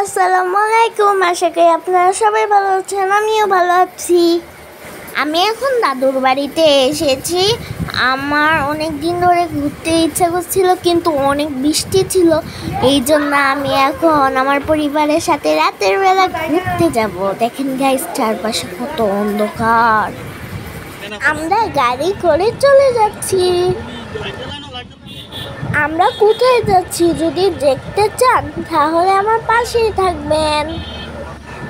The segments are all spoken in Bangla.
আসসালামু আলাইকুম। আশা করি আপনারা সবাই ভালো আছেন, আমিও ভালো আছি। আমি এখন দাদুর বাড়িতে এসেছি। আমার অনেক দিন ধরে ঘুরতে ইচ্ছা করছিল, কিন্তু অনেক বৃষ্টি ছিল। এই জন্য আমি এখন আমার পরিবারের সাথে রাতের বেলা ঘুরতে যাব। দেখেন গাইস, চারপাশে কত অন্ধকার। আমরা গাড়ি করে চলে যাচ্ছি। আমরা কোথায় যাচ্ছি যদি দেখতে চান তাহলে আমার পাশেই থাকবেন।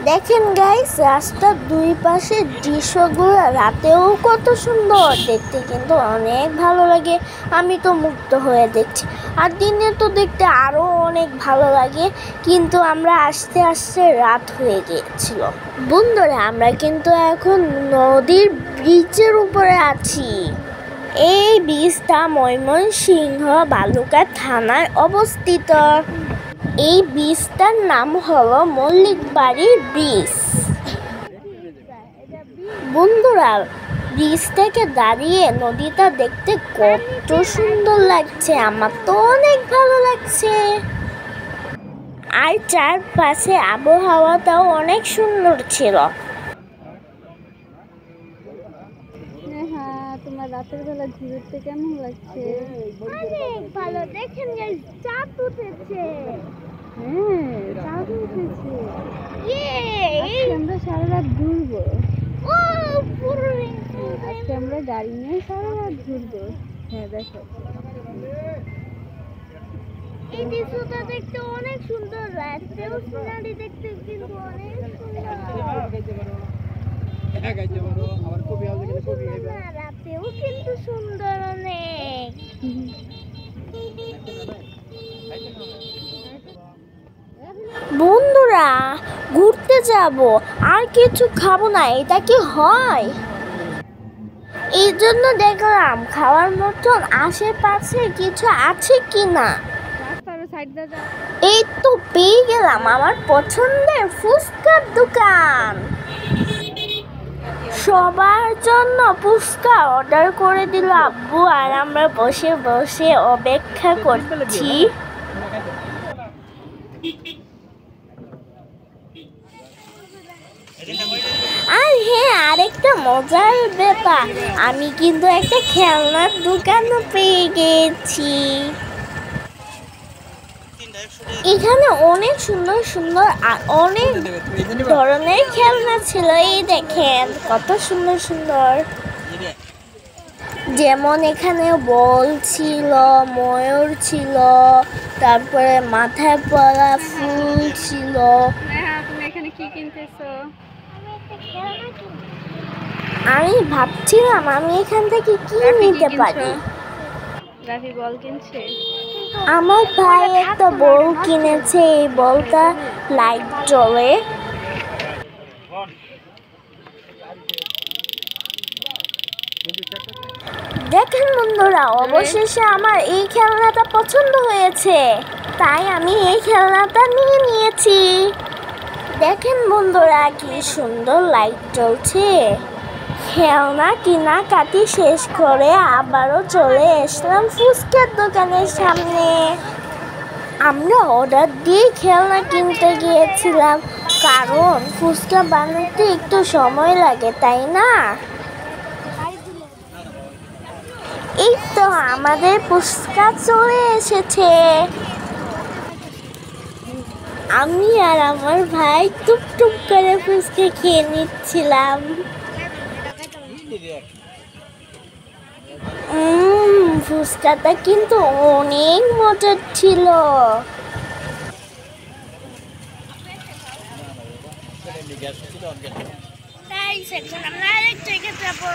দেখেন গাইস, রাস্তার দুই পাশে দৃশ্যগুলো রাতেও কত সুন্দর দেখতে, কিন্তু অনেক ভালো লাগে। আমি তো মুগ্ধ হয়ে দেখছি, আর দিনে তো দেখতে আরও অনেক ভালো লাগে। কিন্তু আমরা আস্তে আস্তে রাত হয়ে গিয়েছিল। বন্ধুরা, আমরা কিন্তু এখন নদীর ব্রিজের উপরে আছি। এই ব্রিজটা ময়মনসিংহ বালুকা থানায় অবস্থিত। এই ব্রিজটার নাম হলো মল্লিকবাড়ি ব্রিজ। বন্ধুরা, ব্রিজ থেকে দাঁড়িয়ে নদীটা দেখতে কত সুন্দর লাগছে, আমার তো অনেক ভালো লাগছে। আর চারপাশে আবহাওয়াটাও অনেক সুন্দর ছিল। তোমার রাতের বেলা ঘুরতে কেমন লাগছে? অনেক ভালো। দেখেন গাইস, চাঁদ উঠেছে। হ্যাঁ, চাঁদ উঠেছে। ইয়ে, আমরা সারা রাত ঘুরবো। ও পুরো আজকে আমরা গাড়ি নিয়ে সারা রাত ঘুরবো। হ্যাঁ, দেখো এই দৃশ্যটা দেখতে অনেক সুন্দর লাগছে। সিনারি দেখতে কিন্তু অনেক সুন্দর। রাতেও কিন্তু সুন্দর অনেক। বন্ধুরা, ঘুরতে যাব আর কিছু খাবো না, এটা কি হয়? এই জন্য দেখলাম খাওয়ার মতন আশেপাশে কিছু আছে কিনা। এই তো পেয়ে গেলাম আমার পছন্দের ফুচকার দোকান। সবার জন্য ফুচকা অর্ডার করে দিল আব্বু, আর আমরা বসে বসে অপেক্ষা করছি। আর হ্যাঁ, আরেকটা মজার ব্যাপার, আমি কিন্তু একটা খেলনার দোকানও পেয়ে গেছি। এখানে অনেক সুন্দর সুন্দর আর অনেক ধরনের খেলনা ছিল। এই দেখেন কত সুন্দর সুন্দর। যেমন এখানে বল ছিল, ময়ূর ছিল, তারপরে মাথায় পড়া ফুল ছিল। তুমি এখানে কি কিনতেছো? আমি ভাবছিলাম আমি এখান থেকে কি নিতে পারি। রাফি বল কিনছে। আমার ভাই একটা বল কিনেছে। এই বলটা লাইট জ্বলে। দেখেন বন্ধুরা, অবশেষে আমার এই খেলনাটা পছন্দ হয়েছে, তাই আমি এই খেলনাটা নিয়ে নিয়েছি। দেখেন বন্ধুরা, কি সুন্দর লাইট জ্বলছে। খেলনা কেনাকাটি শেষ করে আবারও চলে আসলাম ফুচকার দোকানের সামনে। আমরা অর্ডার দিয়ে খেলনা কিনতে গিয়েছিলাম, কারণ ফুচকা বানাতে একটু সময় লাগে, তাই না? এই তো আমাদের ফুচকা চলে এসেছে। আমি আর আমার ভাই টুকটুক করে ফুচকা খেয়ে নিচ্ছিলাম। ফুচকাটা কিন্তু অনেক মজার ছিল। আমরা আরেক জায়গায় যাবো।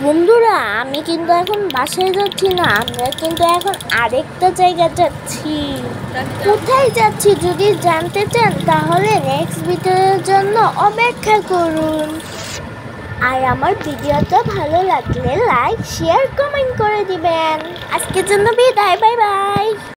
বন্ধুরা, আমি কিন্তু এখন বাসায় যাচ্ছি না, আমরা কিন্তু এখন আরেকটা জায়গা যাচ্ছি। কোথায় যাচ্ছি যদি জানতে চান তাহলে নেক্সট ভিডিওর জন্য অপেক্ষা করুন। আর আমার ভিডিওটা ভালো লাগলে লাইক, শেয়ার, কমেন্ট করে দিবেন। আজকের জন্য বিদায়, বাই বাই।